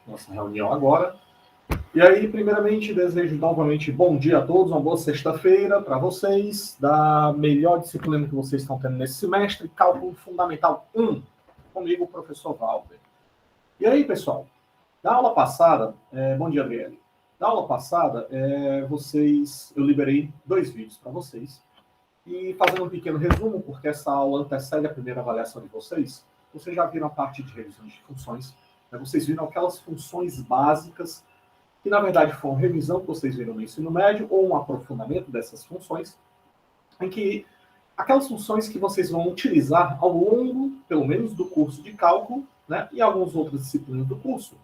nossa reunião agora. E aí, primeiramente, desejo novamente bom dia a todos, uma boa sexta-feira para vocês, da melhor disciplina que vocês estão tendo nesse semestre, Cálculo Fundamental 1, comigo, o professor Valber. E aí, pessoal, na aula passada, bom dia, Adriele. Na aula passada, eu liberei 2 vídeos para vocês. E fazendo um pequeno resumo, porque essa aula antecede a primeira avaliação de vocês, vocês já viram a parte de revisões de funções, né? Vocês viram aquelas funções básicas, que na verdade foi uma revisão que vocês viram no ensino médio, ou um aprofundamento dessas funções, em que aquelas funções que vocês vão utilizar ao longo, pelo menos, do curso de cálculo, né, e algumas outras disciplinas do curso,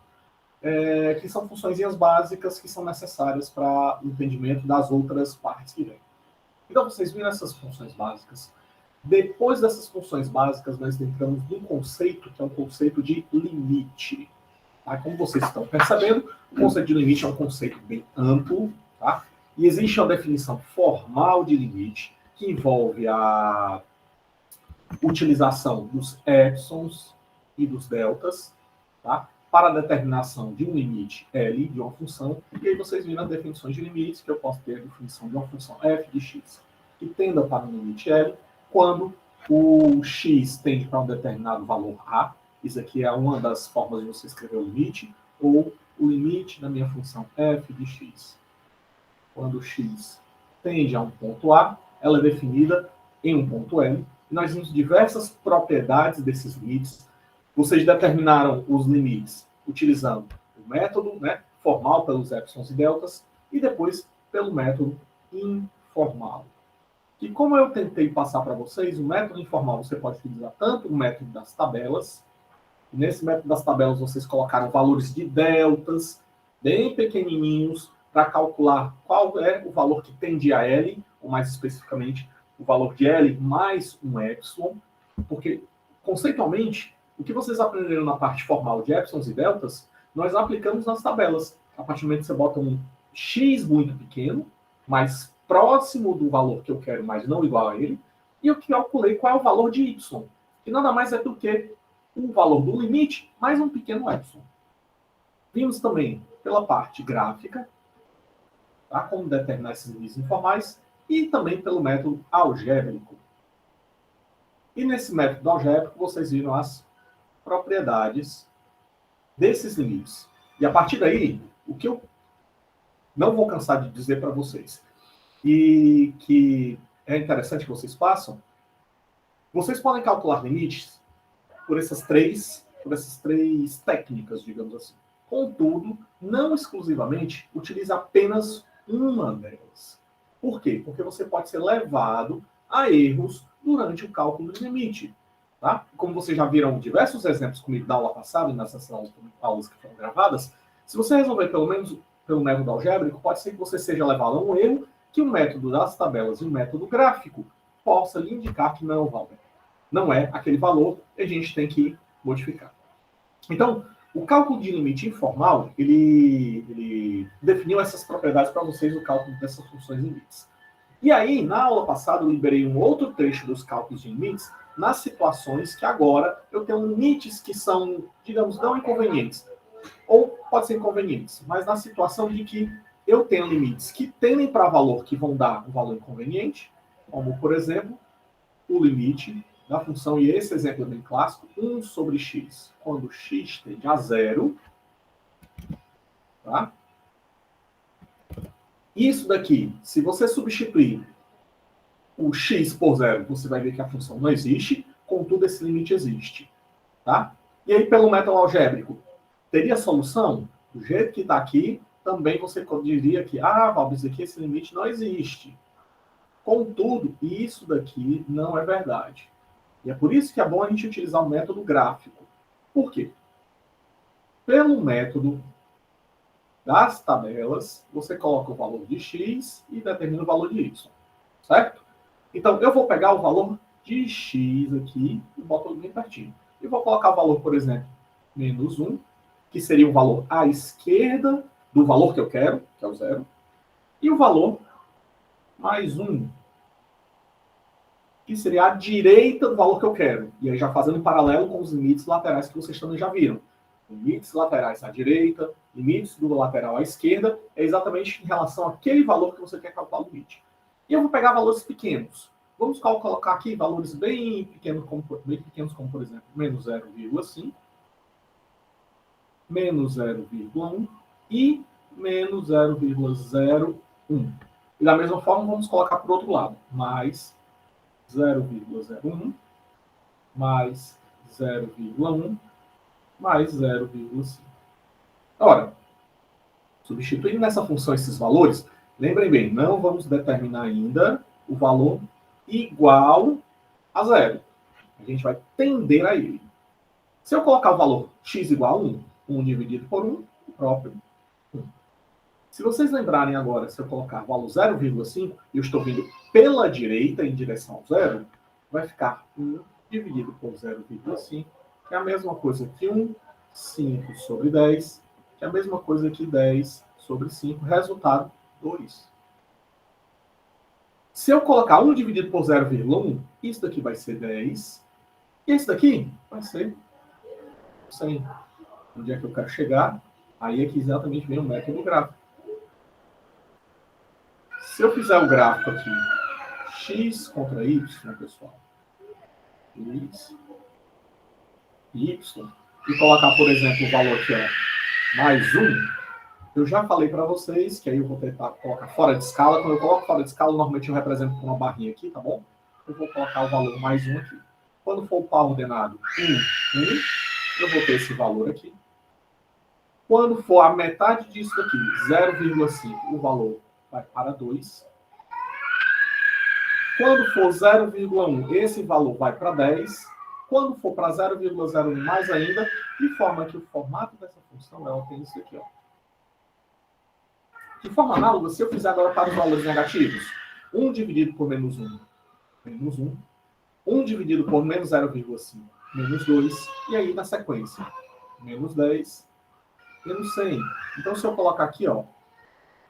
que são funçõezinhas básicas que são necessárias para o entendimento das outras partes que vêm. Então, vocês viram essas funções básicas. Depois dessas funções básicas, nós entramos num conceito que é um conceito de limite. Tá? Como vocês estão percebendo, o conceito de limite é um conceito bem amplo, tá? E existe uma definição formal de limite, que envolve a utilização dos epsilons e dos deltas, tá? Para a determinação de um limite L de uma função, e aí vocês viram as definições de limites, que eu posso ter a definição de uma função f de x, que tenda para um limite L, quando o x tende para um determinado valor A. Isso aqui é uma das formas de você escrever o limite, ou o limite da minha função f de x. Quando o x tende a um ponto A, ela é definida em um ponto L, e nós vimos diversas propriedades desses limites. Vocês determinaram os limites utilizando o método, né, formal pelos epsilons e deltas, e depois pelo método informal. E como eu tentei passar para vocês, o método informal você pode utilizar tanto o método das tabelas. Nesse método das tabelas vocês colocaram valores de deltas bem pequenininhos para calcular qual é o valor que tende a L, ou mais especificamente o valor de L mais um epsilon, porque conceitualmente o que vocês aprenderam na parte formal de epsilons e deltas, nós aplicamos nas tabelas. A partir do momento que você bota um x muito pequeno, mais próximo do valor que eu quero, mas não igual a ele, e eu calculei qual é o valor de y, que nada mais é do que o valor do limite mais um pequeno epsilon. Vimos também pela parte gráfica, tá? Como determinar esses limites informais, e também pelo método algébrico. E nesse método algébrico vocês viram as propriedades desses limites. E a partir daí, o que eu não vou cansar de dizer para vocês, e que é interessante que vocês façam, vocês podem calcular limites por essas três técnicas, digamos assim. Contudo, não exclusivamente, utilize apenas uma delas. Por quê? Porque você pode ser levado a erros durante o cálculo de limite. Tá? Como vocês já viram diversos exemplos comigo da aula passada e nessas aulas que foram gravadas, se você resolver pelo menos pelo método algébrico, pode ser que você seja levado a um erro que o método das tabelas e o método gráfico possa lhe indicar que não, Valber, não é aquele valor e a gente tem que modificar. Então, o cálculo de limite informal, ele definiu essas propriedades para vocês do cálculo dessas funções limites. E aí, na aula passada, eu liberei um outro trecho dos cálculos de limites nas situações que agora eu tenho limites que são, digamos, não inconvenientes. Ou pode ser inconvenientes, mas na situação de que eu tenho limites que tendem para valor que vão dar um valor inconveniente, como, por exemplo, o limite da função, e esse exemplo é bem clássico, 1 sobre x, quando x tende a 0, tá? Isso daqui, se você substituir o x por 0, você vai ver que a função não existe, contudo esse limite existe, tá? E aí, pelo método algébrico, teria solução? Do jeito que está aqui, também você diria que, Valber, isso aqui, esse limite não existe. Contudo, isso daqui não é verdade. E é por isso que é bom a gente utilizar o método gráfico. Por quê? Pelo método das tabelas, você coloca o valor de x e determina o valor de y. Certo? Então, eu vou pegar o valor de x aqui e boto bem pertinho. E vou colocar o valor, por exemplo, menos 1, que seria o valor à esquerda do valor que eu quero, que é o 0, e o valor mais 1, que seria à direita do valor que eu quero. E aí já fazendo em paralelo com os limites laterais que vocês também já viram. limites laterais à direita, limites do lateral à esquerda, é exatamente em relação àquele valor que você quer calcular o limite. E eu vou pegar valores pequenos. Vamos colocar aqui valores bem pequenos, como por exemplo, menos 0,5, menos 0,1 e menos 0,01. E da mesma forma, vamos colocar para o outro lado. Mais 0,01, mais 0,1, mais 0,5. Ora, substituindo nessa função esses valores, lembrem bem, não vamos determinar ainda o valor igual a zero. A gente vai tender a ele. Se eu colocar o valor x igual a 1, 1 dividido por 1, o próprio 1. Se vocês lembrarem agora, se eu colocar o valor 0,5, e eu estou vindo pela direita em direção ao zero, vai ficar 1 dividido por 0,5, que é a mesma coisa que 1, 5 sobre 10, que é a mesma coisa que 10 sobre 5, resultado 2. Se eu colocar 1 dividido por 0,1, isso daqui vai ser 10, e esse daqui vai ser 100. Onde é que eu quero chegar? Aí é que exatamente vem o método gráfico. Se eu fizer o gráfico aqui, x contra y, pessoal, x, y, e colocar, por exemplo, o valor aqui, ó, mais 1, eu já falei para vocês que aí eu vou tentar colocar fora de escala. Quando eu coloco fora de escala, normalmente eu represento com uma barrinha aqui, tá bom? Eu vou colocar o valor mais 1 aqui. Quando for o par ordenado 1, 1, eu vou ter esse valor aqui. Quando for a metade disso daqui, 0,5, o valor vai para 2. Quando for 0,1, esse valor vai para 10. Quando for para 0,01 mais ainda, de forma que o formato dessa função ela tem isso aqui, ó. De forma análoga, se eu fizer agora para os valores negativos, 1 dividido por menos 1, menos 1. 1 dividido por menos 0,5, menos 2. E aí, na sequência, menos 10, menos 100. Então, se eu colocar aqui, ó,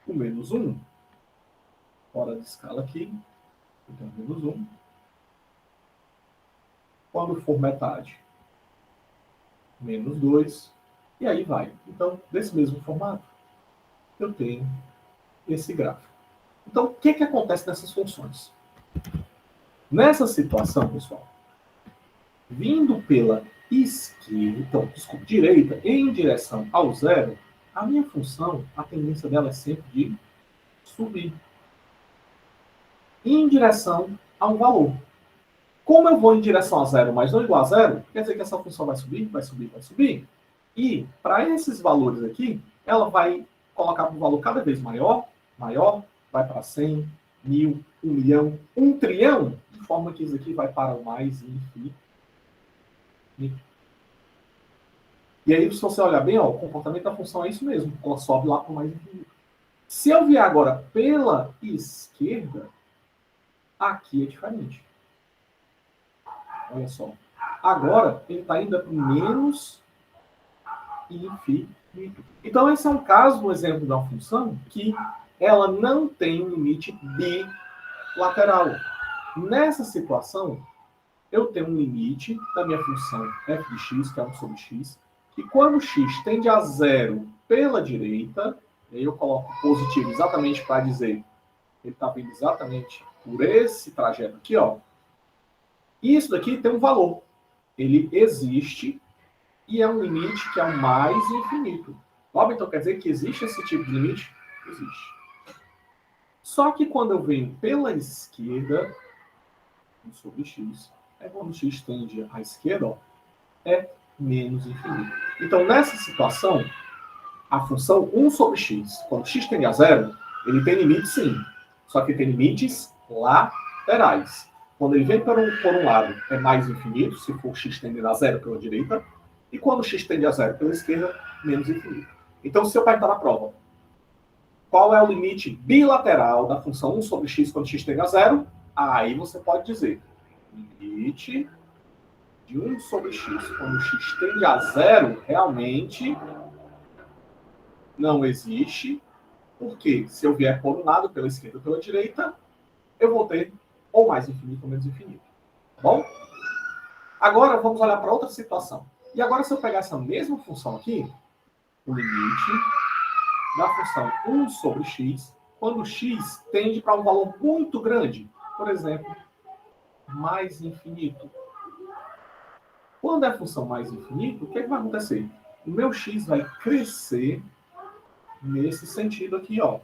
o menos 1, fora de escala aqui, então, menos 1. Quando for metade, menos 2. E aí vai. Então, desse mesmo formato, eu tenho esse gráfico. Então, o que acontece nessas funções? Nessa situação, pessoal, vindo pela esquerda, então, desculpa, direita, em direção ao zero, a minha função, a tendência dela é sempre de subir em direção a um valor. Como eu vou em direção a zero, mas não igual a zero, quer dizer que essa função vai subir, vai subir, vai subir. E, para esses valores aqui, ela vai colocar um valor cada vez maior, maior, vai para 100, 1000, 1 milhão, 1 trilhão, de forma que isso aqui vai para o mais infinito. E aí, se você olhar bem, ó, o comportamento da função é isso mesmo, ela sobe lá para o mais infinito. Se eu vier agora pela esquerda, aqui é diferente. Olha só. Agora, ele está indo para o menos infinito. Então, esse é um caso, um exemplo de uma função que ela não tem um limite bilateral. Nessa situação, eu tenho um limite da minha função f de x, que é 1 sobre x, que quando x tende a zero pela direita, aí eu coloco positivo exatamente para dizer que ele está vindo exatamente por esse trajeto aqui, ó. E isso daqui tem um valor. Ele existe e é um limite que é o mais infinito. Óbvio, então quer dizer que existe esse tipo de limite? Existe. Só que quando eu venho pela esquerda, 1 sobre x, é quando x tende à esquerda, ó, é menos infinito. Então, nessa situação, a função 1 sobre x, quando x tende a zero, ele tem limite sim. Só que tem limites laterais. Quando ele vem por um lado, é mais infinito, se for x tendendo a zero pela direita, e quando x tende a zero pela esquerda, menos infinito. Então, se eu perguntar na prova, qual é o limite bilateral da função 1 sobre x quando x tende a zero? Aí você pode dizer, limite de 1 sobre x quando x tende a zero, realmente não existe, porque se eu vier por um lado, pela esquerda ou pela direita, eu vou ter ou mais infinito ou menos infinito. Tá bom? Agora vamos olhar para outra situação. E agora, se eu pegar essa mesma função aqui, o limite da função 1 sobre x, quando x tende para um valor muito grande, por exemplo, mais infinito. Quando é a função mais infinito, o que vai acontecer? O meu x vai crescer nesse sentido aqui, ó.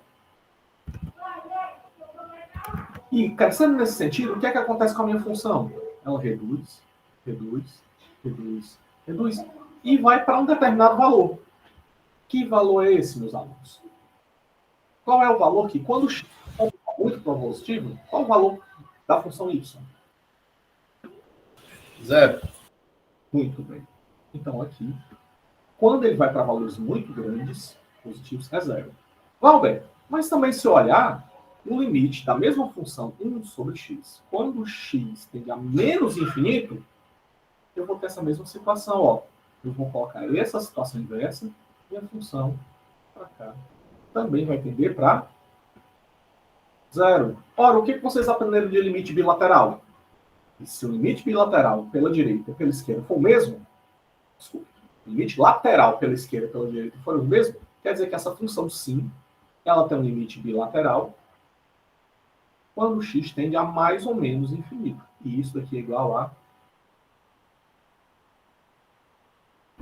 E crescendo nesse sentido, o que acontece com a minha função? Ela reduz, reduz, reduz, reduz, e vai para um determinado valor. Que valor é esse, meus alunos? Qual é o valor que, quando x é muito positivo, qual é o valor da função y? 0. Muito bem. Então, aqui, quando ele vai para valores muito grandes, positivos é 0. Valber, mas também se olhar, o limite da mesma função 1 sobre x, quando x tende a menos infinito, eu vou ter essa mesma situação, ó. Eu vou colocar essa situação inversa e a função para cá também vai tender para 0. Ora, o que vocês aprenderam de limite bilateral? E se o limite bilateral pela direita e pela esquerda for o mesmo, desculpa, o limite lateral pela esquerda e pela direita for o mesmo, quer dizer que essa função sim, ela tem um limite bilateral quando x tende a mais ou menos infinito. E isso daqui é igual a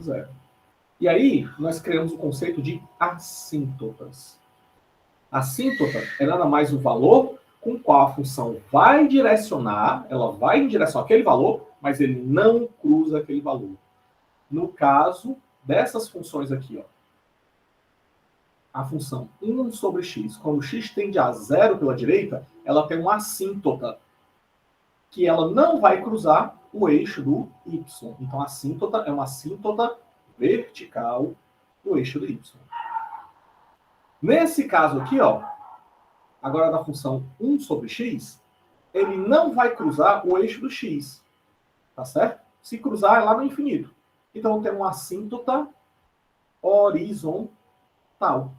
0. E aí, nós criamos o conceito de assíntotas. Assíntota é nada mais o valor com o qual a função vai direcionar, ela vai em direção àquele valor, mas ele não cruza aquele valor. No caso dessas funções aqui, ó, a função 1 sobre x, quando x tende a 0 pela direita, ela tem uma assíntota, que ela não vai cruzar o eixo do y. Então, a assíntota é uma assíntota vertical do eixo do y. Nesse caso aqui, ó, agora da função 1 sobre x, ele não vai cruzar o eixo do x. Tá certo? Se cruzar, é lá no infinito. Então, tem uma assíntota horizontal,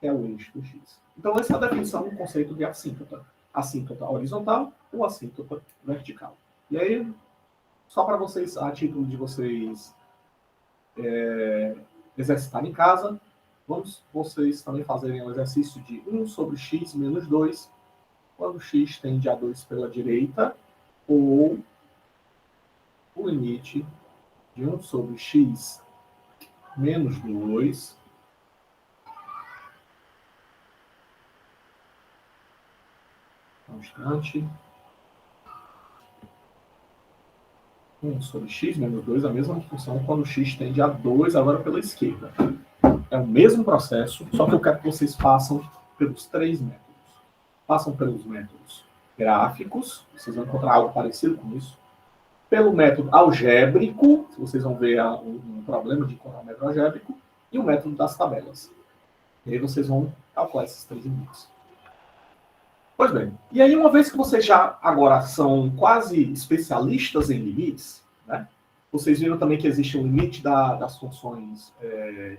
que é o eixo do x. Então, essa é a definição do conceito de assíntota. Assíntota horizontal ou assíntota vertical. E aí, só para vocês, a título de vocês exercitarem em casa, vamos vocês também fazerem o exercício de 1 sobre x menos 2, quando x tende a 2 pela direita, ou o limite de 1 sobre x menos 2 um instante. 1 sobre x menos 2, a mesma função quando x tende a 2, agora pela esquerda. É o mesmo processo, só que eu quero que vocês façam pelos 3 métodos. Façam pelos métodos gráficos, vocês vão encontrar algo parecido com isso. Pelo método algébrico, vocês vão ver um problema de encontrar o método algébrico, e o método das tabelas. E aí vocês vão calcular esses 3 limites. Pois bem, e aí uma vez que vocês já agora são quase especialistas em limites, né? Vocês viram também que existe um limite das funções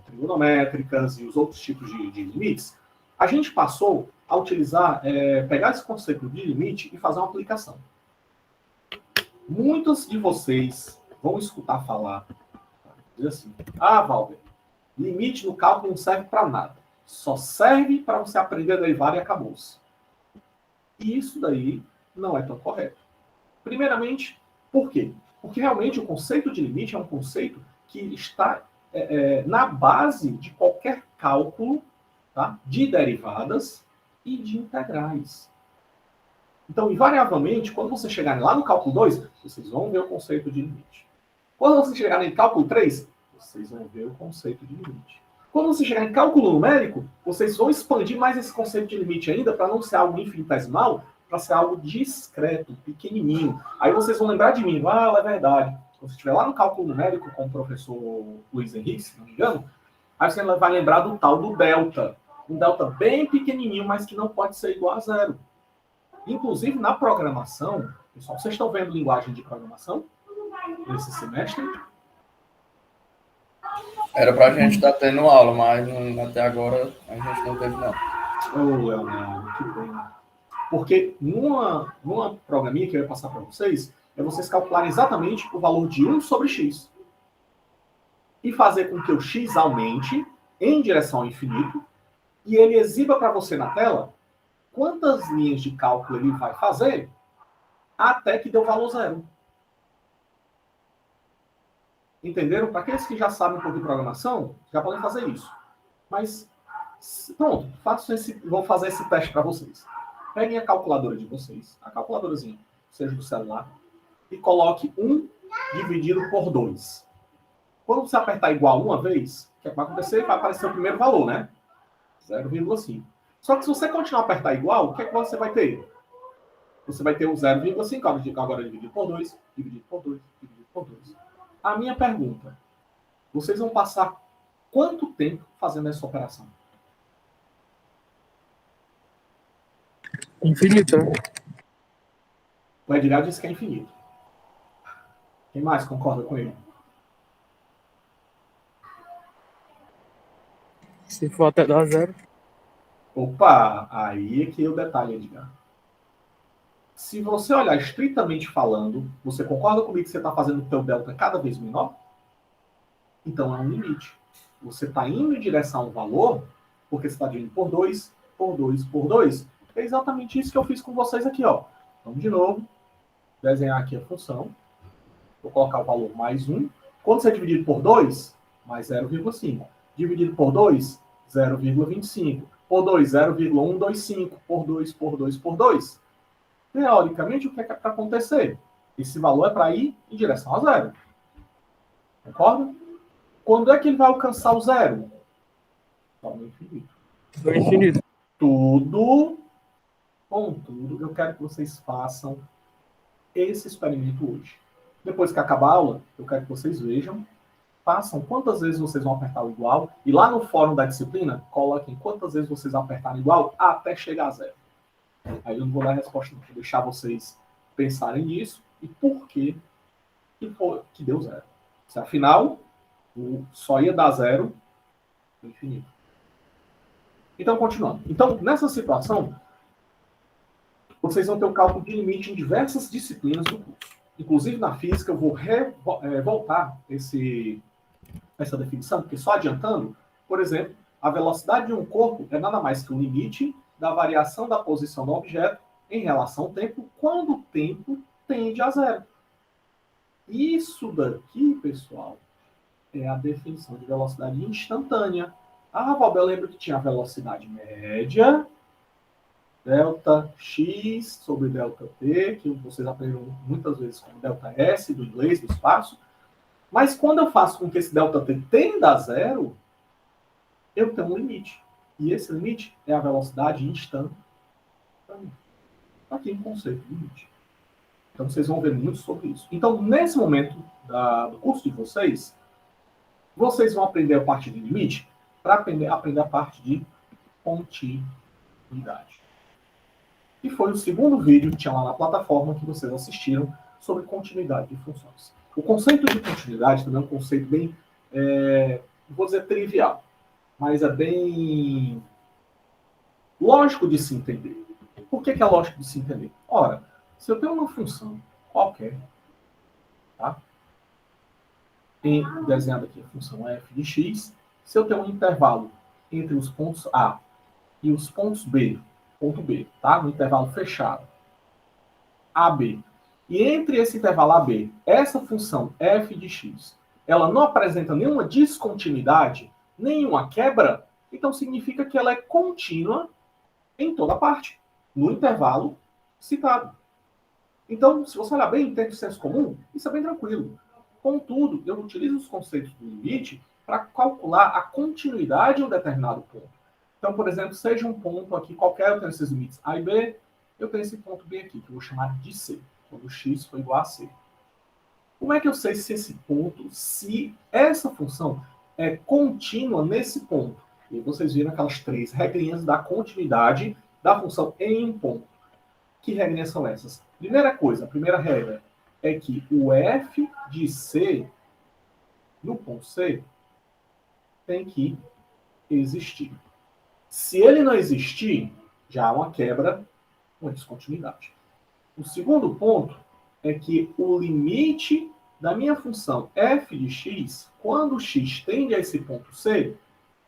trigonométricas e os outros tipos de limites. A gente passou a utilizar, pegar esse conceito de limite e fazer uma aplicação. Muitos de vocês vão escutar falar, dizer assim, Valber, limite no cálculo não serve para nada. Só serve para você aprender a derivar e acabou-se. E isso daí não é tão correto. Primeiramente, por quê? Porque realmente o conceito de limite é um conceito que está na base de qualquer cálculo, tá? De derivadas e de integrais. Então, invariavelmente, quando vocês chegarem lá no cálculo 2, vocês vão ver o conceito de limite. Quando vocês chegarem em cálculo 3, vocês vão ver o conceito de limite. Quando você chegar em cálculo numérico, vocês vão expandir mais esse conceito de limite ainda para não ser algo infinitesimal, para ser algo discreto, pequenininho. Aí vocês vão lembrar de mim, é verdade. Quando você estiver lá no cálculo numérico com o professor Luiz Henrique, se não me engano, aí você vai lembrar do tal do delta. Um delta bem pequenininho, mas que não pode ser igual a 0. Inclusive, na programação, pessoal, vocês estão vendo linguagem de programação nesse semestre? Era pra gente estar tendo aula, mas até agora a gente não teve, não. Ô, Leonardo, que pena. Porque numa programinha que eu ia passar para vocês, é vocês calcularem exatamente o valor de 1 sobre x. e fazer com que o x aumente em direção ao infinito e ele exiba para você na tela quantas linhas de cálculo ele vai fazer até que dê o valor zero. Entenderam? Para aqueles que já sabem um pouco de programação, já podem fazer isso. Mas, pronto, vou fazer esse teste para vocês. Peguem a calculadora de vocês, a calculadorazinha, seja do celular, e coloque 1 dividido por 2. Quando você apertar igual uma vez, o que vai acontecer? Vai aparecer o primeiro valor, né? 0,5. Só que se você continuar a apertar igual, o que é que você vai ter? Você vai ter o 0,5 agora dividido por 2, dividido por 2, dividido por 2. A minha pergunta, vocês vão passar quanto tempo fazendo essa operação? Infinito, né? O Edgar disse que é infinito. Quem mais concorda com ele? Se for até dar zero. Opa, aí é que é o detalhe, Edgar. Se você olhar estritamente falando, você concorda comigo que você está fazendo o teu delta cada vez menor? Então é um limite. Você está indo em direção a um valor, porque você está dividindo por 2, por 2, por 2. É exatamente isso que eu fiz com vocês aqui, ó. Vamos de novo. Desenhar aqui a função. Vou colocar o valor mais 1. Quando você é dividido por 2, mais 0,5. Dividido por 2, 0,25. Por 2, 0,125. Por 2, por 2, por 2. Teoricamente, o que é para acontecer? Esse valor é para ir em direção a zero. Concorda? Quando é que ele vai alcançar o zero? Só no infinito. No infinito. Contudo, eu quero que vocês façam esse experimento hoje. Depois que acabar a aula, eu quero que vocês vejam, façam quantas vezes vocês vão apertar o igual, e lá no fórum da disciplina, coloquem quantas vezes vocês apertarem igual até chegar a zero. Aí eu não vou dar a resposta, não. Vou deixar vocês pensarem nisso e por que deu zero. Se afinal, só ia dar zero no infinito. Então, continuando. Então, nessa situação, vocês vão ter o cálculo de limite em diversas disciplinas do curso. Inclusive, na física, eu vou voltar essa definição, porque só adiantando, por exemplo, a velocidade de um corpo é nada mais que o limite da variação da posição do objeto em relação ao tempo, quando o tempo tende a zero. Isso daqui, pessoal, é a definição de velocidade instantânea. Bob, eu lembro que tinha a velocidade média, delta x sobre delta t, que vocês aprenderam muitas vezes como delta s, do inglês, do espaço. Mas quando eu faço com que esse delta t tenda a zero, eu tenho um limite. E esse limite é a velocidade instantânea. Aqui um conceito de limite. Então vocês vão ver muito sobre isso. Então, nesse momento do curso de vocês, vocês vão aprender a parte de limite para aprender a parte de continuidade. E foi o segundo vídeo que tinha lá na plataforma que vocês assistiram sobre continuidade de funções. O conceito de continuidade também é um conceito bem, vou dizer trivial, mas é bem lógico de se entender. Por que é lógico de se entender? Ora, se eu tenho uma função qualquer, tá? Desenhado aqui a função f de x, se eu tenho um intervalo entre os pontos A e os pontos B, ponto B, tá? Um intervalo fechado, AB. E entre esse intervalo AB, essa função f de x, ela não apresenta nenhuma descontinuidade, nenhuma quebra, então significa que ela é contínua em toda parte, no intervalo citado. Então, se você olhar bem em termos de senso comum, isso é bem tranquilo. Contudo, eu utilizo os conceitos do limite para calcular a continuidade de um determinado ponto. Então, por exemplo, seja um ponto aqui qualquer, eu tenho esses limites A e B, eu tenho esse ponto B aqui, que eu vou chamar de C, quando x for igual a C. Como é que eu sei se esse ponto, se essa função é contínua nesse ponto? E vocês viram aquelas 3 regrinhas da continuidade da função em um ponto. Que regrinhas são essas? Primeira coisa, a primeira regra é que o f de C, no ponto C, tem que existir. Se ele não existir, já há uma quebra, uma descontinuidade. O segundo ponto é que o limite da minha função f de x, quando x tende a esse ponto C,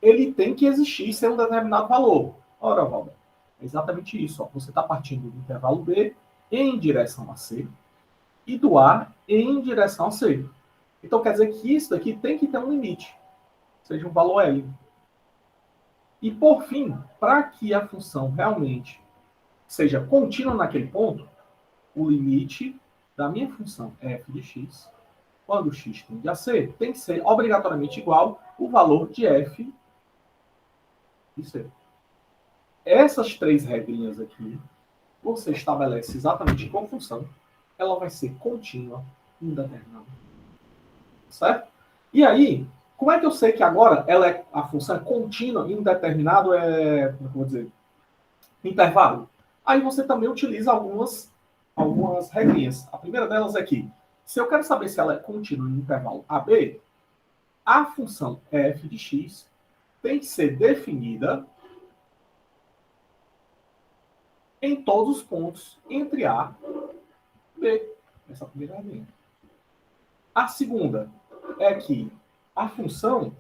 ele tem que existir ser um determinado valor. Ora, Valber, é exatamente isso. Ó. Você está partindo do intervalo B em direção a C e do A em direção a C. Então, quer dizer que isso daqui tem que ter um limite, seja um valor L. E, por fim, para que a função realmente seja contínua naquele ponto, o limite da minha função f de x, quando x tende a C, tem que ser obrigatoriamente igual o valor de f de C. Essas três regrinhas aqui, você estabelece exatamente com a função, ela vai ser contínua em determinado. Certo? E aí, como é que eu sei que agora a função é contínua em um determinado, como é que eu vou dizer, intervalo? Aí você também utiliza algumas regrinhas. A primeira delas é que, se eu quero saber se ela é contínua em um intervalo AB, a função f de x tem que ser definida em todos os pontos entre A e B. Essa é a primeira regra. A segunda é que a função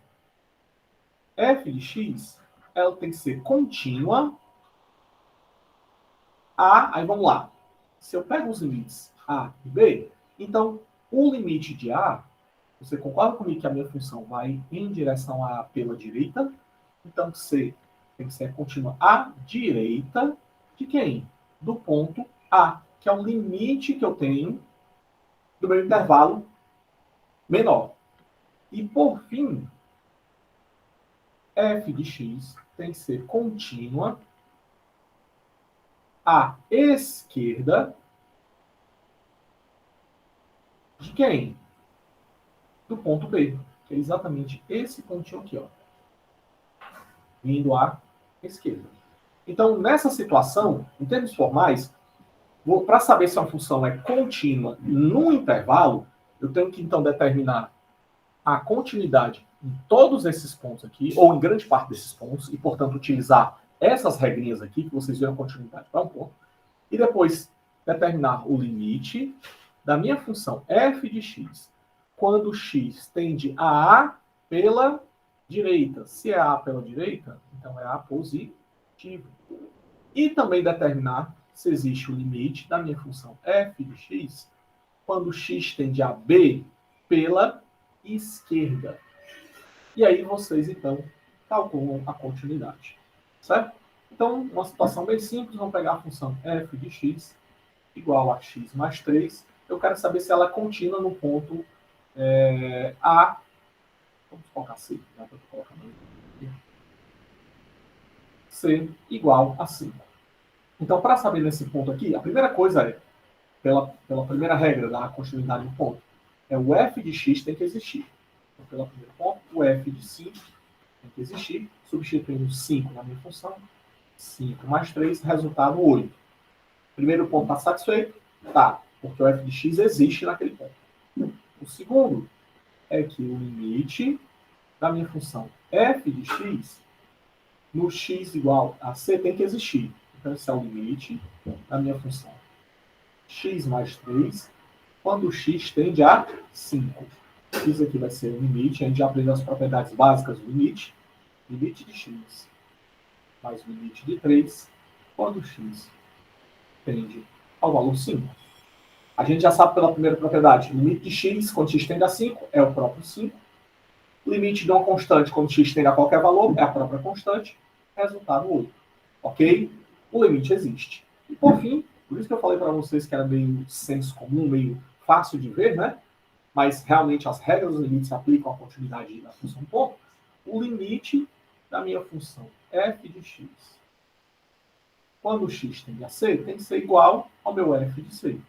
f de x ela tem que ser contínua A. Aí vamos lá. Se eu pego os limites A e B, então o limite de A, você concorda comigo que a minha função vai em direção a A pela direita? Então C tem que ser contínua à direita de quem? Do ponto A, que é o limite que eu tenho do meu intervalo menor. E, por fim, f de x tem que ser contínua à esquerda de quem? Do ponto B, que é exatamente esse pontinho aqui, ó, vindo à esquerda. Então, nessa situação, em termos formais, para saber se uma função é contínua num intervalo, eu tenho que, então, determinar a continuidade em todos esses pontos aqui, ou em grande parte desses pontos, e, portanto, utilizar essas regrinhas aqui, que vocês viram a continuidade para um ponto, e depois determinar o limite da minha função f de x, quando x tende a A pela direita. Se é A pela direita, então é A positivo. E também determinar se existe o limite da minha função f de x, quando x tende a B pela esquerda. E aí vocês, então, calculam a continuidade. Certo? Então, uma situação bem simples, vamos pegar a função f de x igual a x mais 3. Eu quero saber se ela é contínua no ponto A. Vamos colocar C. Já estou colocando aqui. C igual a 5. Então, para saber nesse ponto aqui, a primeira coisa é, pela primeira regra da continuidade do ponto, é o f de x tem que existir. Então, pelo primeiro ponto, o f de 5 tem que existir. Substituindo 5 na minha função. 5 mais 3, resultado 8. Primeiro ponto está satisfeito? Tá, porque o f de x existe naquele ponto. O segundo é que o limite da minha função f de x no x igual a c tem que existir. Então, esse é o limite da minha função x mais 3, quando x tende a 5. Isso aqui vai ser o limite, a gente já aprendeu as propriedades básicas do limite. Limite de x mais limite de 3, quando x tende ao valor 5. A gente já sabe pela primeira propriedade, limite de x, quando x tende a 5, é o próprio 5. Limite de uma constante, quando x tende a qualquer valor, é a própria constante. Resultado 8. Ok? O limite existe. E, por fim, por isso que eu falei para vocês que era meio senso comum, meio fácil de ver, né? Mas realmente as regras dos limites se aplicam à continuidade da função ponto. O limite da minha função f de x, quando x tende a c, tem que ser igual ao meu f de c.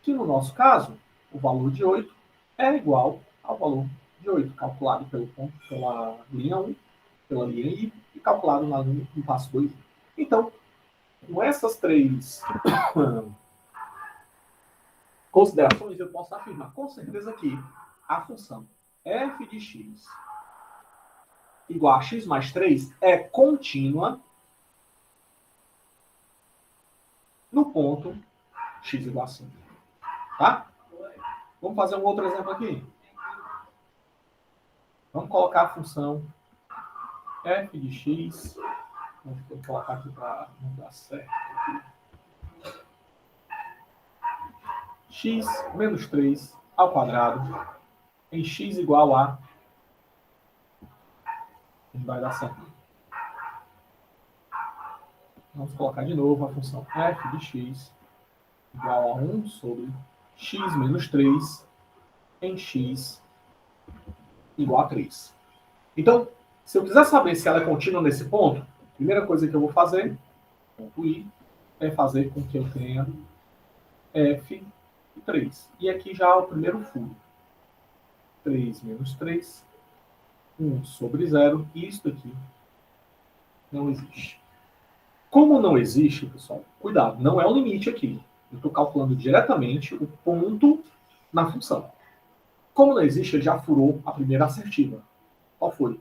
Que no nosso caso, o valor de 8 é igual ao valor de 8, calculado pela linha 1, pela linha I, e calculado no passo 2. Então, com essas três considerações, eu posso afirmar com certeza que a função f de x igual a x mais 3 é contínua no ponto x igual a 5. Tá? Vamos fazer um outro exemplo aqui. Vamos colocar a função f de x. Vamos colocar aqui para não dar certo. X menos 3 ao quadrado em x igual a... Não vai dar certo. Vamos colocar de novo a função f de x igual a 1 sobre x menos 3 em x igual a 3. Então, se eu quiser saber se ela é contínua nesse ponto, a primeira coisa que eu vou fazer, ponto I, é fazer com que eu tenha f de 3. E aqui já é o primeiro furo. 3 menos 3, 1 sobre 0, e isso aqui não existe. Como não existe, pessoal, cuidado, não é o limite aqui. Eu estou calculando diretamente o ponto na função. Como não existe, ele já furou a primeira assertiva. Qual foi?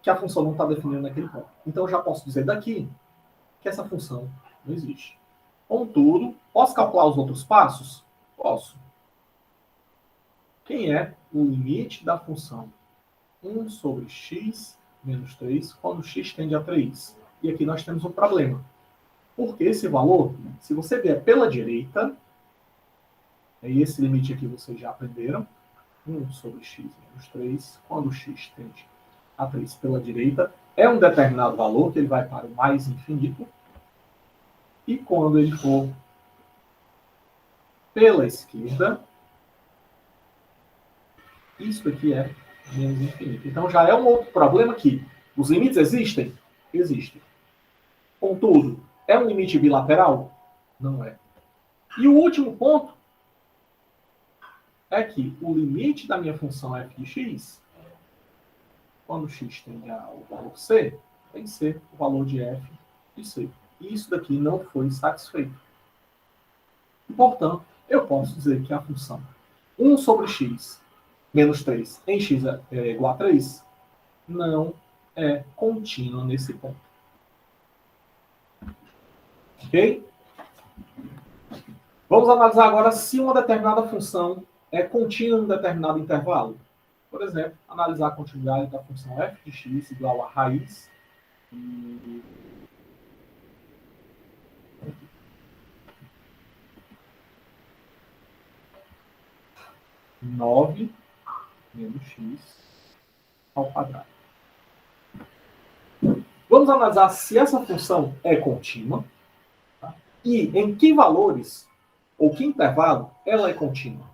Que a função não está definida naquele ponto. Então eu já posso dizer daqui que essa função não existe. Contudo, posso calcular os outros passos? Posso. Quem é o limite da função 1 sobre x menos 3 quando x tende a 3? E aqui nós temos um problema. Porque esse valor, se você vier pela direita, e esse limite aqui vocês já aprenderam, 1 sobre x menos 3, quando x tende a 3 pela direita, é um determinado valor, que ele vai para o mais infinito, e quando ele for pela esquerda, isso aqui é menos infinito. Então já é um outro problema aqui. Os limites existem? Existem. Contudo, é um limite bilateral? Não é. E o último ponto é que o limite da minha função f de x, quando x tende ao valor c, tem que ser o valor de f de c. E isso daqui não foi satisfeito. E, portanto, eu posso dizer que a função 1 sobre x menos 3 em x é igual a 3 não é contínua nesse ponto. Ok? Vamos analisar agora se uma determinada função é contínua em um determinado intervalo. Por exemplo, analisar a continuidade da função f de x igual a raiz de 9 menos x ao quadrado. Vamos analisar se essa função é contínua, tá? E em que valores ou que intervalo ela é contínua.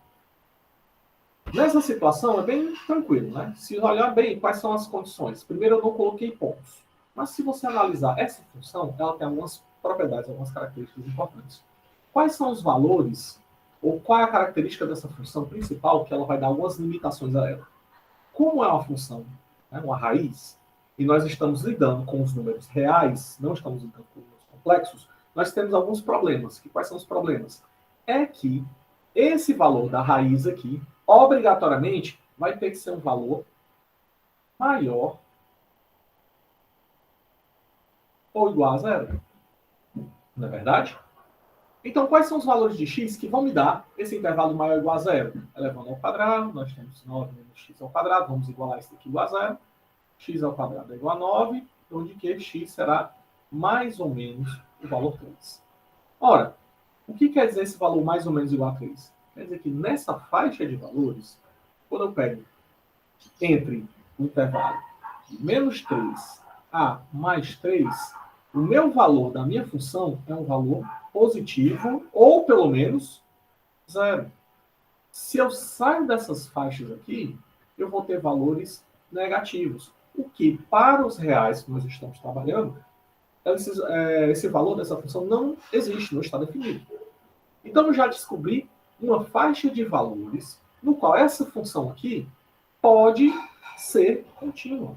Nessa situação é bem tranquilo, né? Se olhar bem quais são as condições. Primeiro eu não coloquei pontos. Mas se você analisar essa função, ela tem algumas propriedades, algumas características importantes. Quais são os valores, ou qual é a característica dessa função principal que ela vai dar algumas limitações a ela? Como é uma função, né, uma raiz, e nós estamos lidando com os números reais, não estamos lidando com números complexos, nós temos alguns problemas. E quais são os problemas? É que esse valor da raiz aqui, obrigatoriamente, vai ter que ser um valor maior ou igual a zero. Não é verdade? Então, quais são os valores de x que vão me dar esse intervalo maior ou igual a zero? Elevando ao quadrado, nós temos 9 menos x ao quadrado, vamos igualar isso aqui igual a zero. X ao quadrado é igual a 9, onde que x será mais ou menos o valor 3. Ora, o que quer dizer esse valor mais ou menos igual a 3? Quer dizer que nessa faixa de valores, quando eu pego entre o intervalo de menos 3 a mais 3, o meu valor da minha função é um valor positivo ou, pelo menos, zero. Se eu saio dessas faixas aqui, eu vou ter valores negativos. O que, para os reais que nós estamos trabalhando, esse valor dessa função não existe, não está definido. Então, eu já descobri uma faixa de valores no qual essa função aqui pode ser contínua.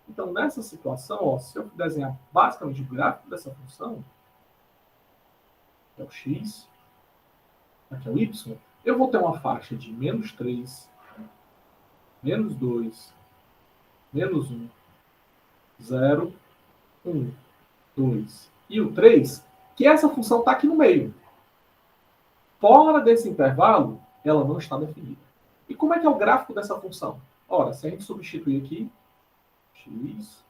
Então, nessa situação, ó, se eu desenhar basicamente o gráfico dessa função, que é o x, aqui é o y, eu vou ter uma faixa de menos 3, menos 2, menos 1, 0, 1, 2 e o 3, que essa função está aqui no meio. Fora desse intervalo, ela não está definida. E como é que é o gráfico dessa função? Ora, se a gente substituir aqui, x,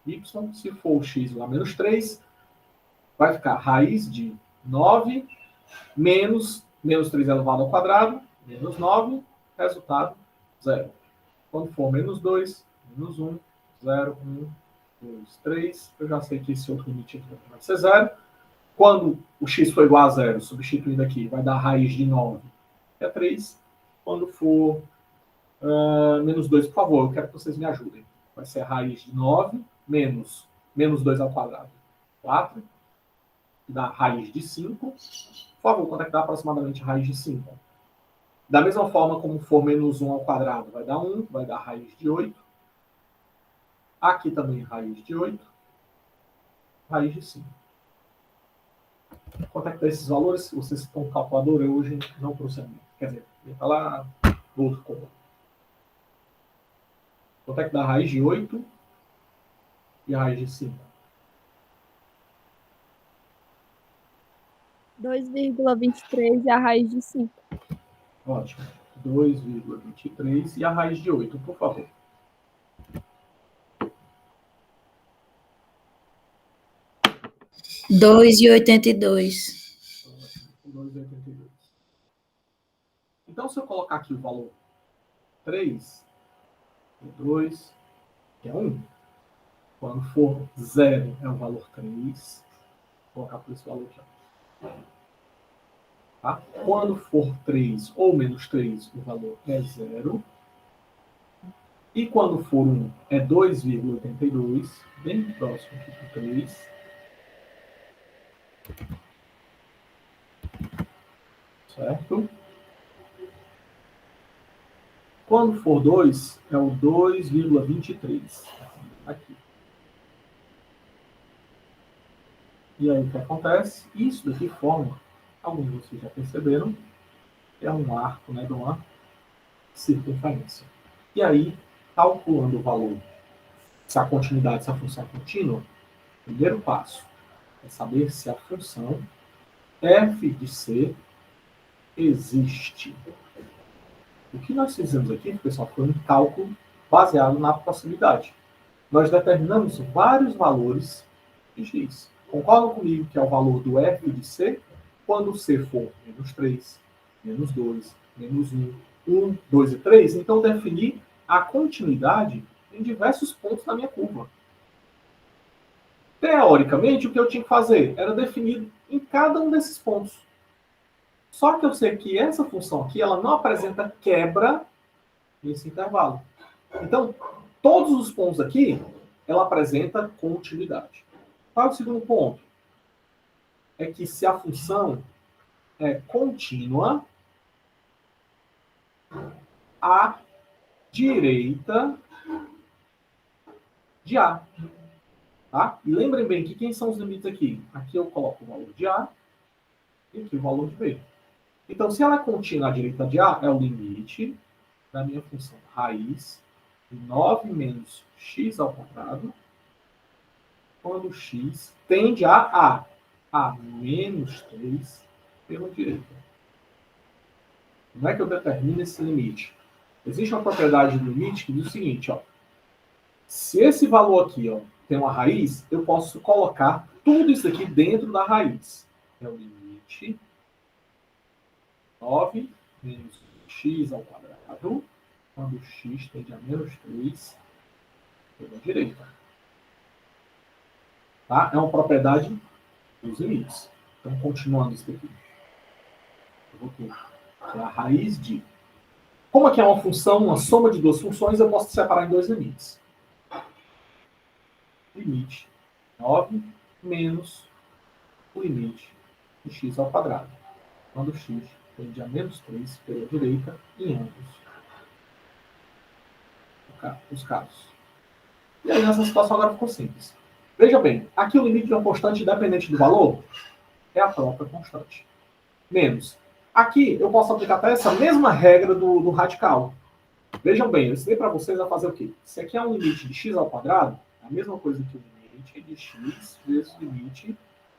y, se for o x lá menos 3, vai ficar raiz de 9 menos 3 elevado ao quadrado, menos 9, resultado 0. Quando for menos 2, menos 1, 0, 1, 2, 3, eu já sei que esse outro limite aqui vai ser 0. Quando o x for igual a 0, substituindo aqui, vai dar raiz de 9, que é 3. Quando for menos 2, por favor, eu quero que vocês me ajudem. Vai ser a raiz de 9 menos 2 ao quadrado, 4. Dá raiz de 5. Por favor, quanto é que dá aproximadamente a raiz de 5? Da mesma forma como for menos 1 ao quadrado, vai dar 1, vai dar raiz de 8. Aqui também raiz de 8. Raiz de 5. Quanto é que dá esses valores? Se vocês estão com calculadora, hoje não procede. Quer dizer, está lá no outro comando. Quanto é que dá a raiz de 8 e a raiz de 5? 2,23 e a raiz de 5. Ótimo. 2,23 e a raiz de 8, por favor. 2,82. 2,82. Então, se eu colocar aqui o valor 3, 2, que é 1. Quando for 0, é o valor 3. Vou colocar por esse valor aqui. Tá? Quando for 3 ou menos 3, o valor é 0. E quando for 1, é 2,82. Bem próximo aqui do 3. Certo? Quando for 2, é o 2,23. Aqui. E aí, o que acontece? Isso daqui forma, alguns de vocês já perceberam, é um arco, né, de uma circunferência. E aí, calculando o valor, se a continuidade, se a função é contínua, o primeiro passo é saber se a função f de c existe. O que nós fizemos aqui, pessoal, foi um cálculo baseado na proximidade. Nós determinamos vários valores de x. Concordam comigo que é o valor do f de c, quando c for menos 3, menos 2, menos 1, 1, 2 e 3, então definir a continuidade em diversos pontos da minha curva. Teoricamente, o que eu tinha que fazer era definir em cada um desses pontos. Só que eu sei que essa função aqui, ela não apresenta quebra nesse intervalo. Então, todos os pontos aqui, ela apresenta continuidade. Qual é o segundo ponto? É que se a função é contínua, à direita de A. Tá? E lembrem bem que quem são os limites aqui? Aqui eu coloco o valor de A e aqui o valor de B. Então, se ela é contínua à direita de A, é o limite da minha função raiz de 9 menos x ao quadrado, quando x tende a menos 3 pela direita. Como é que eu determino esse limite? Existe uma propriedade do limite que diz o seguinte, ó. Se esse valor aqui, ó, tem uma raiz, eu posso colocar tudo isso aqui dentro da raiz. É o limite 9 menos x ao quadrado, quando x tende a menos 3 pela direita. Tá? É uma propriedade dos limites. Então, continuando isso aqui. Eu vou ter que é a raiz de... Como aqui é uma função, uma soma de duas funções, eu posso separar em dois limites. Limite 9 menos o limite de x ao quadrado, quando x tende a menos 3 pela direita em ambos os casos. E aí, nessa situação, agora ficou simples. Veja bem, aqui o limite de uma constante independente do valor é a própria constante. Menos. Aqui, eu posso aplicar até essa mesma regra do radical. Vejam bem, eu ensinei para vocês a fazer o quê? Se aqui é um limite de x ao quadrado, é a mesma coisa que o limite de x vezes o limite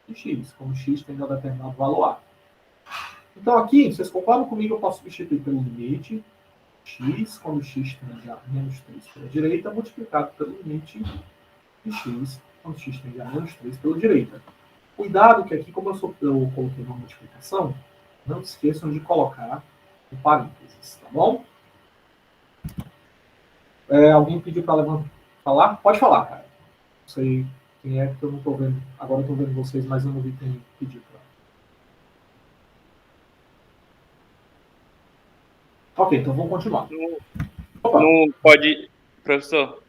de x, como x tende a determinado valor a. Então aqui, vocês concordam comigo, eu posso substituir pelo limite x, quando x tende a menos 3 pela direita, multiplicado pelo limite de x, quando x tende a menos 3 pela direita. Cuidado que aqui, como eu coloquei uma multiplicação, não esqueçam de colocar o parênteses, tá bom? Alguém pediu para falar? Pode falar, cara. Não sei quem é, porque eu não estou vendo. Agora eu estou vendo vocês, mas eu não vi quem pediu para. Ok, então vamos continuar. Não pode, professor,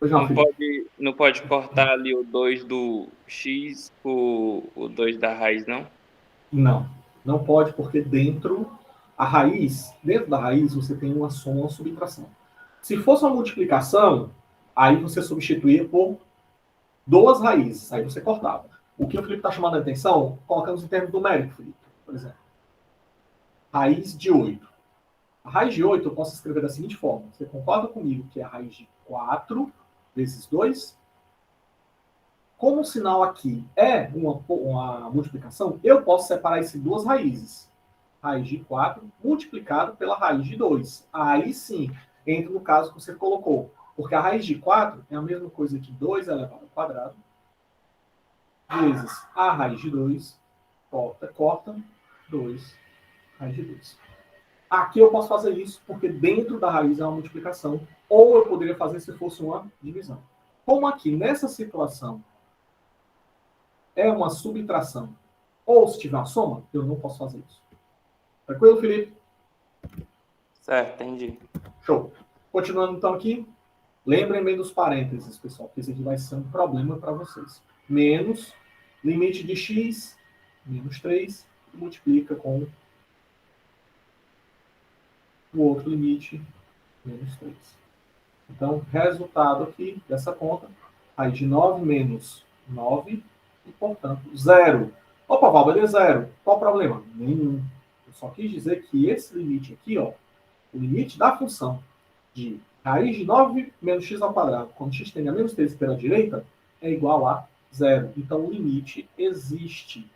Pois não, filho. não pode cortar ali o 2 do x com o 2 da raiz, não? Não, não pode, porque dentro da raiz, você tem uma soma e uma subtração. Se fosse uma multiplicação, aí você substituía por duas raízes, aí você cortava. O que o Felipe está chamando a atenção, colocamos em termos numéricos, Felipe. Por exemplo, raiz de 8. A raiz de 8 eu posso escrever da seguinte forma. Você concorda comigo que é a raiz de 4 vezes 2? Como o sinal aqui é uma multiplicação, eu posso separar essas duas raízes. Raiz de 4 multiplicado pela raiz de 2. Aí sim, entra no caso que você colocou. Porque a raiz de 4 é a mesma coisa que 2 elevado ao quadrado vezes a raiz de 2, corta, 2, raiz de 2. Aqui eu posso fazer isso porque dentro da raiz é uma multiplicação, ou eu poderia fazer se fosse uma divisão. Como aqui, nessa situação, é uma subtração, ou se tiver uma soma, eu não posso fazer isso. Tranquilo, Felipe? Certo, entendi. Show. Continuando então aqui, lembrem bem dos parênteses, pessoal, porque isso aqui vai ser um problema para vocês. Menos limite de x, menos 3, multiplica com o outro limite, menos 3. Então, resultado aqui dessa conta, raiz de 9 menos 9, e, portanto, 0. Opa, Val, é 0. Qual o problema? Nenhum. Eu só quis dizer que esse limite aqui, ó, o limite da função de raiz de 9 menos x ao quadrado, quando x tende a menos 3 pela direita, é igual a 0. Então, o limite existe.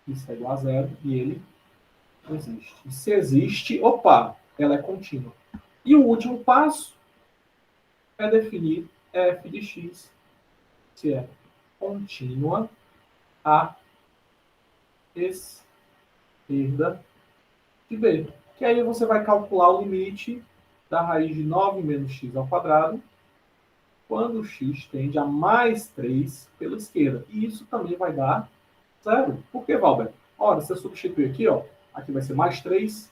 Isso é igual a 0 e ele existe. E se existe, opa, ela é contínua. E o último passo é definir f de x, se é contínua à esquerda de b. Que aí você vai calcular o limite da raiz de 9 menos x ao quadrado quando x tende a mais 3 pela esquerda. E isso também vai dar 0. Por que, Valber? Ora, se eu substituir aqui, ó, aqui vai ser mais 3,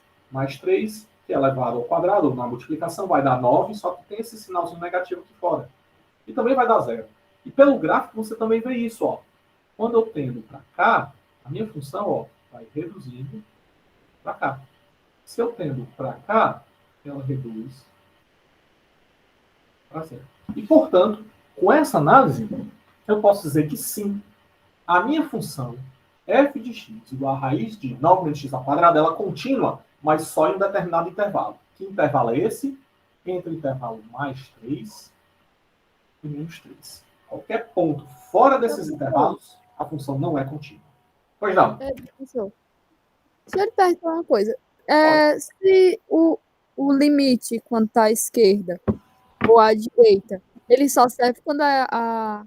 que é elevado ao quadrado, na multiplicação vai dar 9, só que tem esse sinalzinho negativo aqui fora. E também vai dar 0. E pelo gráfico você também vê isso, ó. Quando eu tendo para cá, a minha função, ó, vai reduzindo para cá. Se eu tendo para cá, ela reduz para 0. E, portanto, com essa análise, eu posso dizer que sim, a minha função f de x igual a raiz de 9 menos x ao quadrado, ela é contínua, mas só em um determinado intervalo. Que intervalo é esse? Entre o intervalo mais 3 e menos 3. Qualquer ponto fora desses intervalos, a função não é contínua. Pois não. Professor, deixa eu lhe perguntar uma coisa. Se o limite, quando está à esquerda ou à direita, ele só serve quando a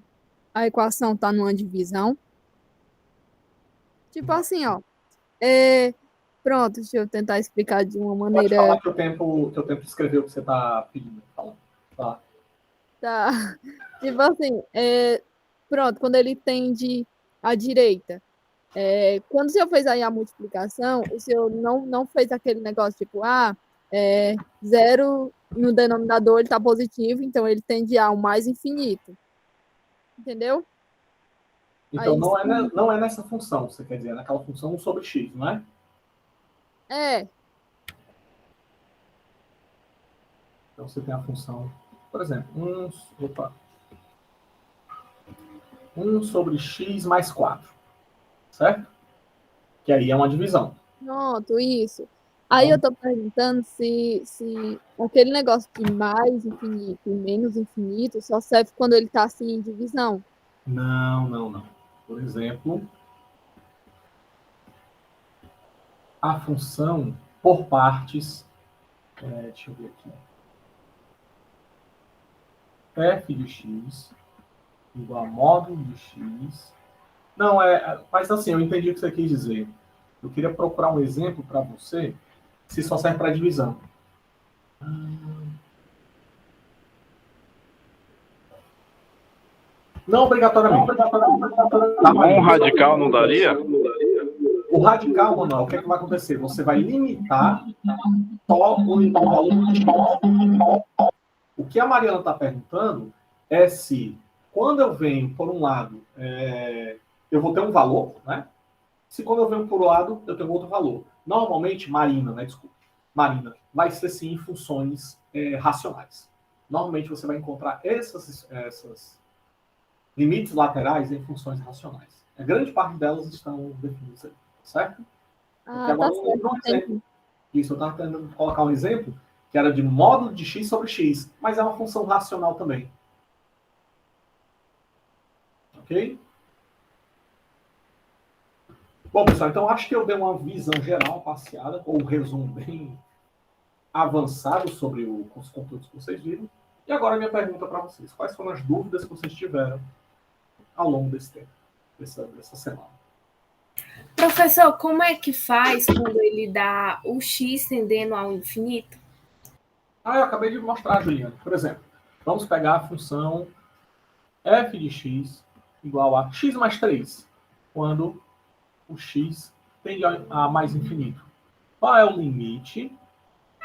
equação está numa divisão? Tipo assim, ó. Pronto, deixa eu tentar explicar de uma Pode maneira. falar que o tempo de escrever o que você está pedindo. Tá. Tá. Tipo assim, pronto, quando ele tende à direita. Quando o senhor fez aí a multiplicação, o senhor não fez aquele negócio tipo, 0 no denominador ele está positivo, então ele tende ao mais infinito. Entendeu? Então, Aí, não é nessa função, você quer dizer, é naquela função 1 sobre x, não é? Então, você tem a função, por exemplo, 1 sobre x mais 4, certo? Que aí é uma divisão. Pronto, isso. Aí eu tô perguntando se aquele negócio de mais infinito e menos infinito só serve quando ele tá assim em divisão. Não. Por exemplo, a função por partes, deixa eu ver aqui, f de x igual a módulo de x. Não, mas assim, eu entendi o que você quis dizer. Eu queria procurar um exemplo para você, se só serve para divisão. Não obrigatoriamente. Um radical não daria? O radical, Manuel, o que é que vai acontecer? Você vai limitar só o intervalo de x. O que a Mariana está perguntando é se, quando eu venho por um lado, eu vou ter um valor, né? Se quando eu venho por um lado, eu tenho outro valor. Normalmente, Marina, vai ser sim funções racionais. Normalmente você vai encontrar essas limites laterais em funções racionais. A grande parte delas estão definidas aí, certo? Ah, tá certo. Isso, eu estava tentando colocar um exemplo que era de módulo de x sobre x, mas é uma função racional também. Ok? Bom, pessoal, então acho que eu dei uma visão geral, passeada, ou um resumo bem avançado sobre os conteúdos que vocês viram. E agora a minha pergunta para vocês. Quais foram as dúvidas que vocês tiveram ao longo desse tempo, dessa semana? Professor, como é que faz quando ele dá o x tendendo ao infinito? Eu acabei de mostrar, Juliana. Por exemplo, vamos pegar a função f de x igual a x mais 3, quando o x tende a mais infinito. Qual é o limite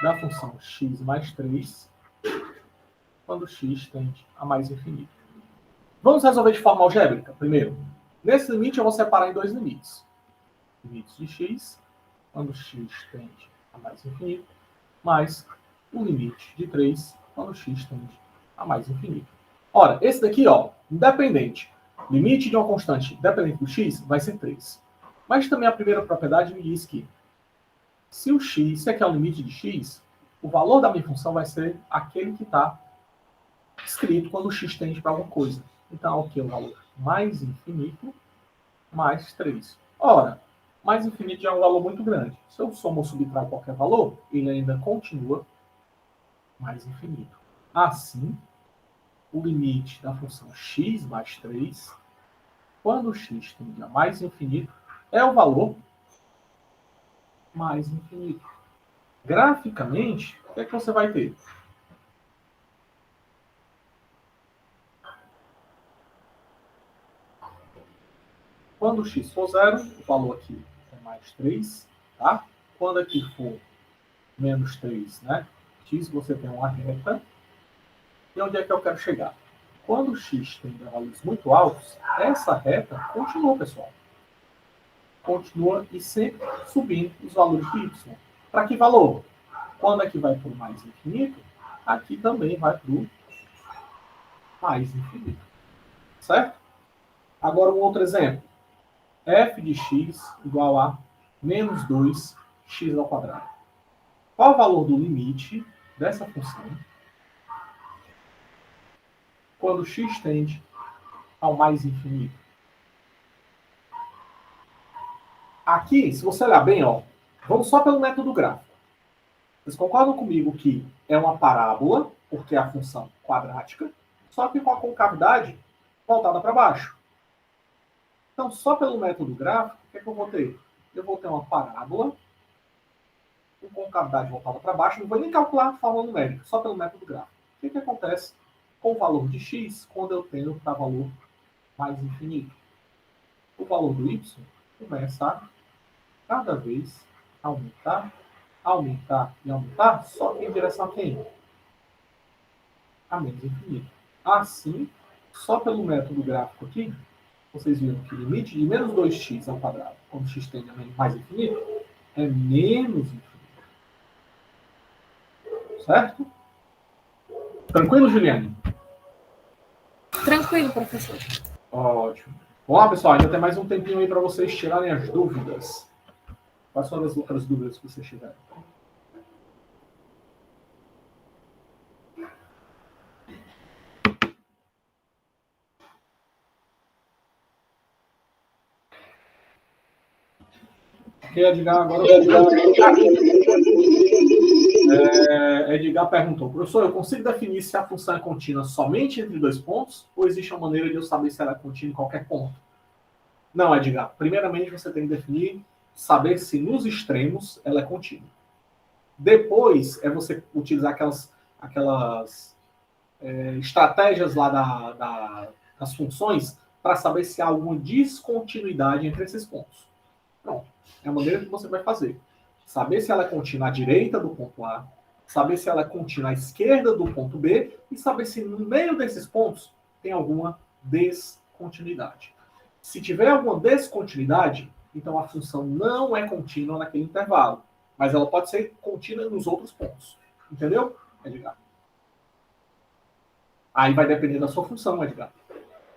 da função x mais 3 quando x tende a mais infinito? Vamos resolver de forma algébrica, primeiro. Nesse limite, eu vou separar em dois limites. Limites de x, quando x tende a mais infinito, mais o limite de 3, quando x tende a mais infinito. Ora, esse daqui, independente. Limite de uma constante dependente do x vai ser 3. Mas também a primeira propriedade me diz que se aqui é o limite de x, o valor da minha função vai ser aquele que está escrito quando o x tende para alguma coisa. Então, aqui é o valor mais infinito mais 3. Ora, mais infinito já é um valor muito grande. Se eu somo ou subtraio qualquer valor, ele ainda continua mais infinito. Assim, o limite da função x mais 3, quando o x tende a mais infinito, é o valor mais infinito. Graficamente, o que é que você vai ter? Quando o x for 0, o valor aqui é mais 3, tá? Quando aqui for menos 3, né? X, você tem uma reta. E onde é que eu quero chegar? Quando o x tem valores muito altos, essa reta continua, pessoal. Continua e sempre subindo os valores de y. Para que valor? Quando aqui vai para o mais infinito, aqui também vai para o mais infinito. Certo? Agora um outro exemplo. F de x igual a menos 2x ao quadrado. Qual o valor do limite dessa função quando x tende ao mais infinito? Aqui, se você olhar bem, vamos só pelo método gráfico. Vocês concordam comigo que é uma parábola, porque é a função quadrática, só que com a concavidade voltada para baixo. Então, só pelo método gráfico, o que é que eu vou ter? Eu vou ter uma parábola com concavidade voltada para baixo. Não vou nem calcular a fórmula numérica, só pelo método gráfico. O que acontece com o valor de x quando eu tenho para valor mais infinito? O valor do y começa a cada vez aumentar, aumentar e aumentar, só que em direção a quem? A menos infinito. Assim, só pelo método gráfico aqui, vocês viram que o limite de menos 2x ao quadrado, quando x tende a mais infinito, é menos infinito. Certo? Tranquilo, Juliane? Tranquilo, professor. Ótimo. Vamos lá, pessoal. Ainda tem mais um tempinho aí para vocês tirarem as dúvidas. Quais foram as outras dúvidas que vocês tiveram? Ok, Edgar, agora Edgar perguntou, professor, eu consigo definir se a função é contínua somente entre dois pontos ou existe uma maneira de eu saber se ela é contínua em qualquer ponto? Não, Edgar. Primeiramente, você tem que definir, saber se nos extremos ela é contínua. Depois, é você utilizar aquelas estratégias lá das funções para saber se há alguma descontinuidade entre esses pontos. Pronto. É a maneira que você vai fazer. Saber se ela é contínua à direita do ponto A, saber se ela é contínua à esquerda do ponto B e saber se no meio desses pontos tem alguma descontinuidade. Se tiver alguma descontinuidade, então a função não é contínua naquele intervalo, mas ela pode ser contínua nos outros pontos. Entendeu, Edgar? Aí vai depender da sua função, Edgar.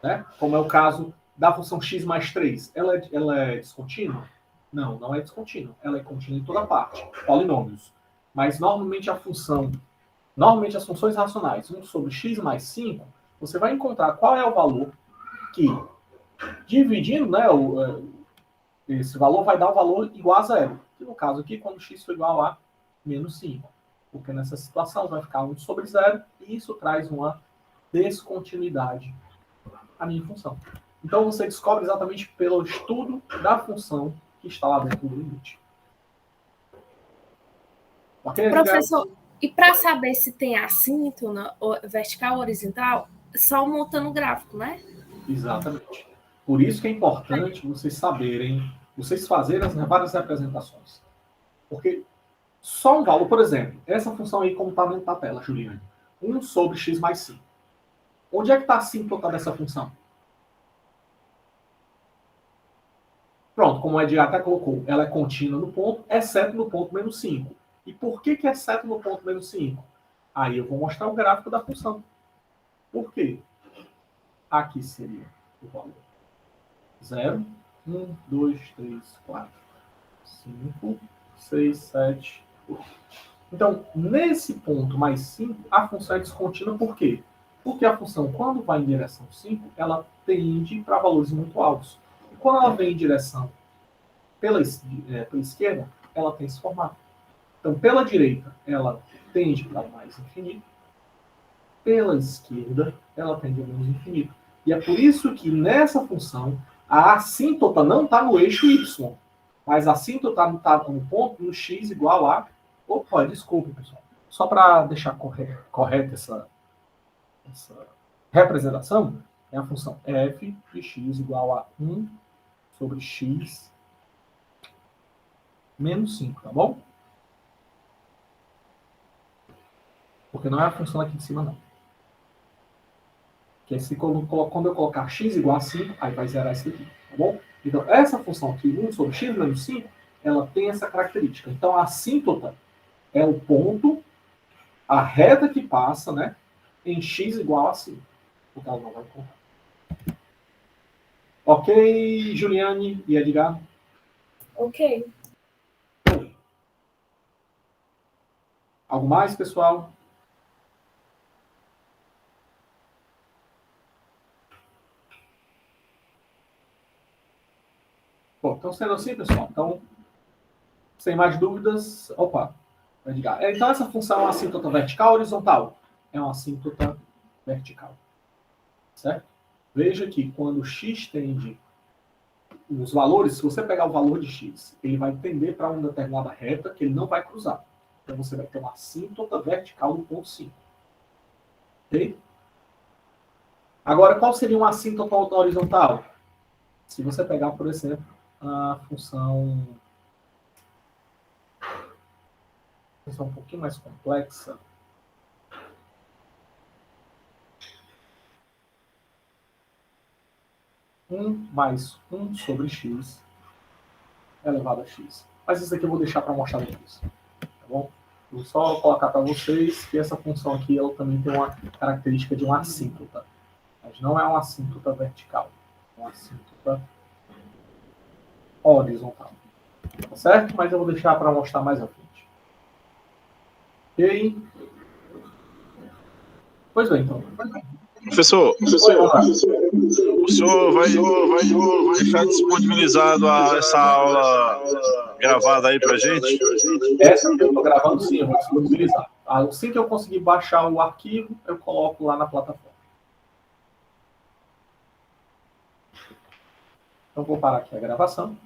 Né? Como é o caso da função x mais 3. Ela é descontínua? Não, não é descontínua. Ela é contínua em toda parte. Polinômios. Mas normalmente as funções racionais, 1 sobre x mais 5, você vai encontrar qual é o valor que, dividindo, né, esse valor vai dar um valor igual a zero. Que no caso aqui, quando x for igual a menos 5. Porque nessa situação vai ficar 1 sobre 0 e isso traz uma descontinuidade à minha função. Então você descobre exatamente pelo estudo da função que está lá dentro do limite. Ok, Professor, e para saber se tem assíntona, vertical ou horizontal, só montando o gráfico, né? Exatamente. Por isso que é importante vocês fazerem as várias representações. Porque só um valor, por exemplo, essa função aí como está dentro da tela, Juliane, 1 sobre x mais 5. Onde é que está a assíntota dessa função? Pronto, como o Edgar até colocou, ela é contínua no ponto, exceto no ponto menos 5. E por que é exceto no ponto menos 5? Aí eu vou mostrar o gráfico da função. Por quê? Aqui seria o valor 0, 1, 2, 3, 4, 5, 6, 7, 8. Então, nesse ponto mais 5, a função é descontínua por quê? Porque a função, quando vai em direção 5, ela tende para valores muito altos. E quando ela vem em direção pela esquerda, ela tem esse formato. Então, pela direita, ela tende para mais infinito. Pela esquerda, ela tende a menos infinito. E é por isso que nessa função, a assíntota não está no eixo y, mas a assíntota está no ponto no x igual a... Opa, desculpe, pessoal. Só para deixar correta essa representação, é a função f de x igual a 1 sobre x menos 5, tá bom? Porque não é a função aqui de cima, não. Que se quando eu colocar x igual a 5, aí vai zerar isso aqui, tá bom? Então, essa função aqui, 1 sobre x menos 5, ela tem essa característica. Então, a assíntota é o ponto, a reta que passa, né, em x igual a 5. Porque ela não vai contar. Ok, Juliane e Edgar? Ok. Algo mais, pessoal? Bom, então sendo assim, pessoal, então, sem mais dúvidas, opa, Edgar. Então essa função é uma assíntota vertical ou horizontal? É uma assíntota vertical. Certo? Veja que quando x tende, os valores, se você pegar o valor de x, ele vai tender para uma determinada reta que ele não vai cruzar. Então você vai ter uma assíntota vertical no ponto 5. Ok? Agora, qual seria uma assíntota horizontal? Se você pegar, por exemplo, a função um pouquinho mais complexa. Mais 1 sobre x elevado a x. Mas isso aqui eu vou deixar para mostrar depois. Tá bom? Vou só colocar para vocês que essa função aqui ela também tem uma característica de uma assíntota. Mas não é uma assíntota vertical. É uma assíntota horizontal. Tá certo? Mas eu vou deixar para mostrar mais à frente. Ok? Pois bem, então. Professor, o senhor vai deixar disponibilizado essa aula gravada aí pra gente? Essa que eu estou gravando, sim, eu vou disponibilizar. Assim que eu conseguir baixar o arquivo, eu coloco lá na plataforma. Então, vou parar aqui a gravação.